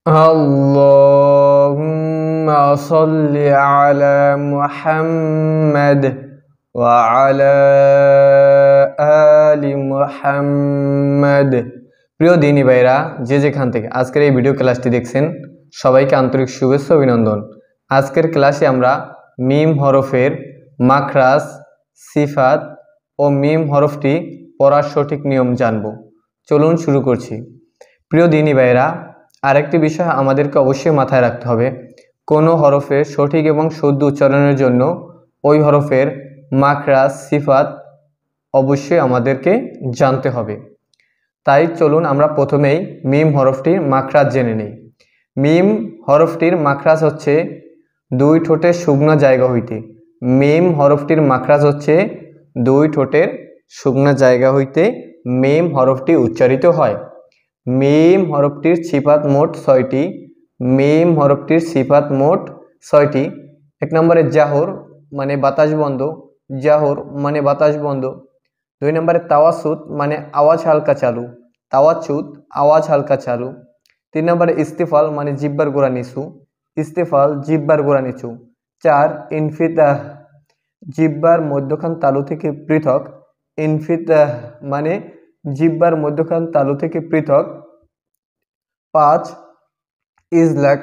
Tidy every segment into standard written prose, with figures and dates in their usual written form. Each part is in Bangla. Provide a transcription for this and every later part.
اللهم صل على محمد وعلى آل محمد। প্রিয় দিনী ভাইরা, যে যেখান থেকে আজকের এই ভিডিও ক্লাসটি দেখছেন সবাইকে আন্তরিক শুভেচ্ছা অভিনন্দন। আজকের ক্লাসে আমরা মিম হরফের মাখরাজ, সিফাত ও মিম হরফটি পড়ার সঠিক নিয়ম জানব। চলুন শুরু করছি। প্রিয় দিনী ভাইরা, আরেকটি বিষয় আমাদেরকে অবশ্যই মাথায় রাখতে হবে, কোনো হরফের সঠিক এবং শুদ্ধ উচ্চারণের জন্য ওই হরফের মাখরাজ, সিফাত অবশ্যই আমাদেরকে জানতে হবে। তাই চলুন আমরা প্রথমেই মিম হরফটির মাখরাজ জেনে নিই। মিম হরফটির মাখরাজ হচ্ছে দুই ঠোঁটের শুকনো জায়গা হইতে। মিম হরফটির মাখরাজ হচ্ছে দুই ঠোঁটের শুকনো জায়গা হইতে মিম হরফটি উচ্চারিত হয়। মিম হরফটির সিফাত মোট ৬টি। মিম হরফটির সিফাত মোট ৬টি। এক নম্বরে জাহর মানে বাতাস বন্ধ, জাহর মানে বাতাস বন্ধ। দুই নম্বরে তাওয়াসুত মানে আওয়াজ হালকা চালু, তাওয়াসুত আওয়াজ হালকা চালু। তিন নম্বরে ইস্তিফাল মানে জিব্বার গোড়া নিচু, ইস্তিফাল জিব্বার গোড়া নিচু। চার ইনফিতাহ জিব্বার মধ্যখান তালু থেকে পৃথক, ইনফিতাহ মানে জিব্বার মধ্যখান তালু থেকে পৃথক। পাঁচ ইজলাক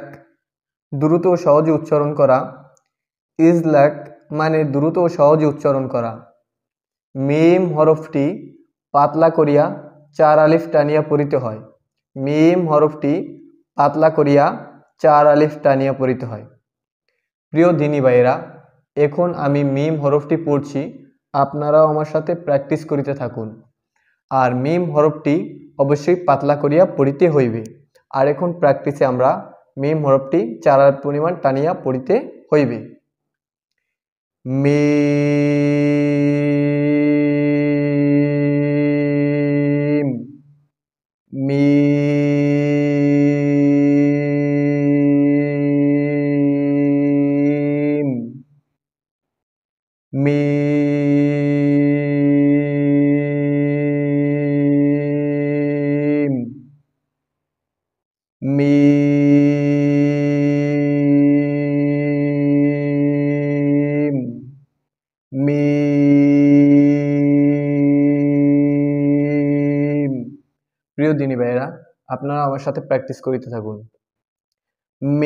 দ্রুত ও সহজে উচ্চারণ করা, ইজলাক মানে দ্রুত ও সহজে উচ্চারণ করা। মিম হরফটি পাতলা করিয়া ৪ আলিফ টানিয়া পড়িতে হয়। মিম হরফটি পাতলা করিয়া ৪ আলিফ টানিয়া পড়িতে হয়। প্রিয় দিনী ভাইয়েরা, এখন আমি মিম হরফটি পড়ছি, আপনারাও আমার সাথে প্র্যাকটিস করিতে থাকুন। আর মিম হরফটি অবশ্যই পাতলা করিয়া পড়িতে হইবে। আর এখন প্র্যাকটিসে আমরা মিম হরফটি ৪ আলিফ পরিমাণ টানিয়া পড়িতে হইবে। মিম মিম মিম মিম মিম। প্রিয় দিনী ভাইয়েরা, আপনারা আমার সাথে প্র্যাকটিস করিতে থাকুন। মিম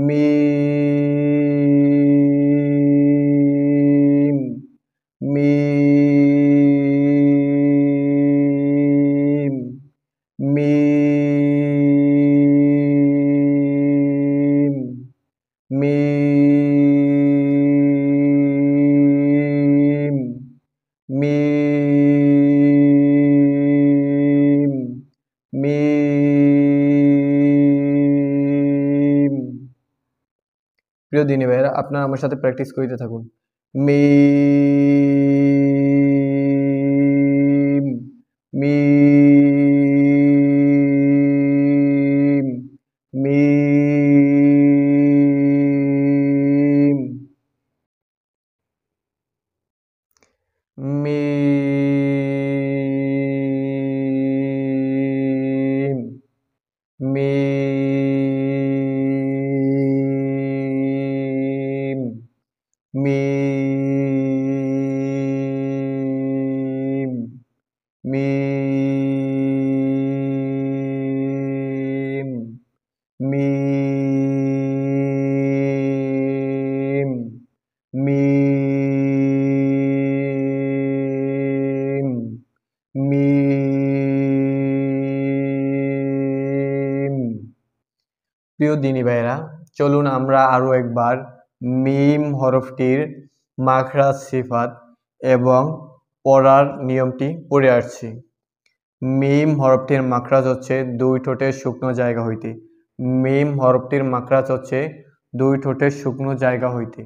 মিম মিম মিম মিম মিম মিম। প্রিয় দিনী ভাইয়েরা, আপনারা আমার সাথে প্র্যাকটিস করিতে থাকুন। মিম মিম মিম মিম মিম মিম মিম মিম মিম মিম। প্রিয় দিনী ভাইয়েরা, চলুন আমরা আরও একবার মিম হরফটির মাখরাজ, সিফাত এবং পড়ার নিয়মটি পড়ে আসছি। মিম হরফটির মাখরাজ হচ্ছে দুই ঠোঁটের শুকনো জায়গা হইতে। মিম হরফটির মাখরাজ হচ্ছে দুই ঠোঁটের শুকনো জায়গা হইতে।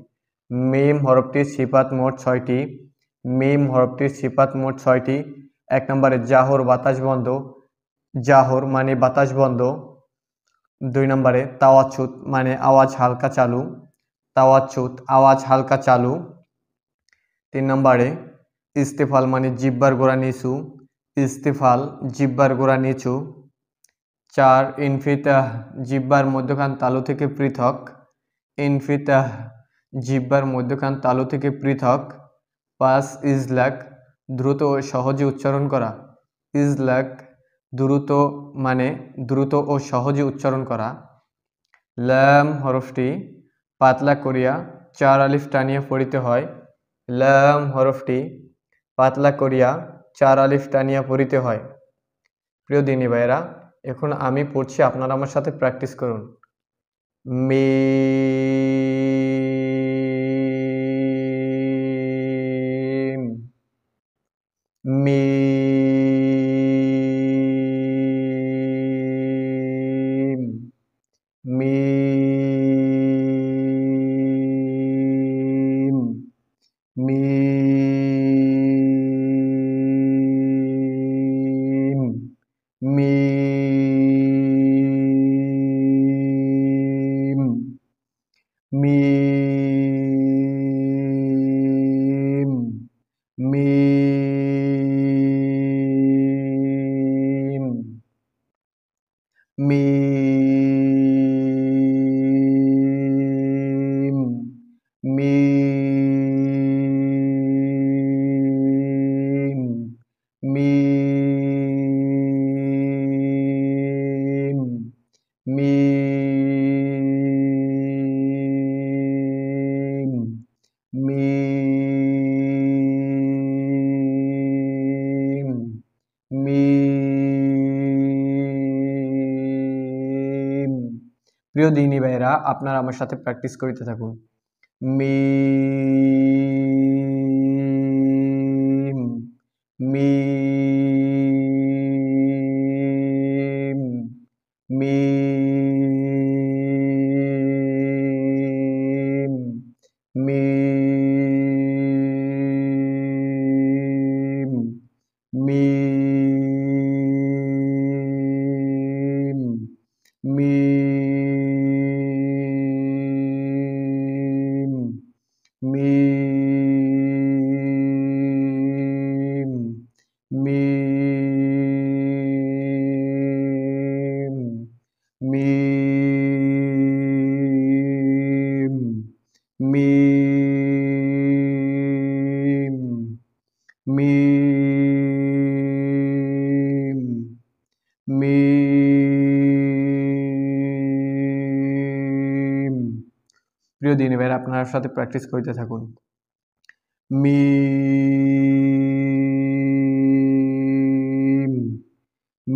মিম হরফটির সিফাত মোট ৬টি। মিম হরফটির সিফাত মোট ৬টি। এক নম্বরে জাহর বাতাস বন্ধ, জাহর মানে বাতাস বন্ধ। দুই নম্বরে তাওয়াসুত মানে আওয়াজ হালকা চালু, তাওয়াসুত আওয়াজ হালকা চালু। তিন নম্বরে ইস্তেফাল মানে জিহ্বার গোড়া নিচু, ইস্তেফাল জিহ্বার গোড়া নিচু। 4 ইনফিতাহ জিহ্বার মধ্যখান তালু থেকে পৃথক, ইনফিতাহ জিহ্বার মধ্যখান তালু থেকে পৃথক। 5 ইজলাক দ্রুত ও সহজে উচ্চারণ করা, ইজলাক দ্রুত মানে দ্রুত ও সহজে উচ্চারণ করা। লাম হরফটি পাতলা করিয়া 4 আলিফ টানিয়া পড়িতে হয়, লাম হরফটি পাতলা করিয়া 4 আলিফ টানিয়া পড়িতে হয়। প্রিয় দিনী ভাইয়েরা, এখন আমি পড়ছি, আপনারা আমার সাথে প্র্যাকটিস করুন। মিম মিম মিম মিম মিম মিম মিম মিম মিম মিম মিম মিম মিম। প্রিয় দিনী ভাইরা, আপনারা আমার সাথে প্র্যাকটিস করিতে থাকুন। মিম মিম মিম মিম মিম মিম মিম মিম মিম মিম মিম মিম। প্রিয় দিনী ভাইরা, আপনার সাথে প্র্যাকটিস করতে থাকুন। মিম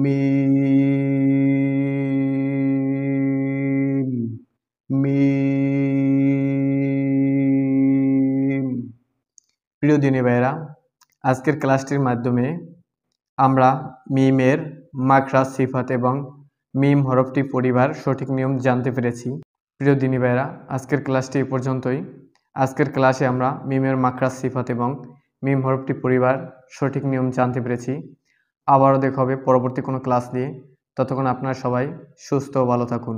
মিম মিম। প্রিয় দিনী ভাইরা, আজকের ক্লাসটির মাধ্যমে আমরা মিমের মাখরাজ, সিফাত এবং মিম হরফটি পড়িবার সঠিক নিয়ম জানতে পেরেছি। প্রিয় দিনী ভাইরা, আজকের ক্লাসটি এ পর্যন্তই। আজকের ক্লাসে আমরা মিমের মাখরাজ, সিফাত এবং মিম হরফটি পড়িবার সঠিক নিয়ম জানতে পেরেছি। আবারও দেখা হবে পরবর্তী কোনো ক্লাস নিয়ে। ততক্ষণ আপনারা সবাই সুস্থ ও ভালো থাকুন।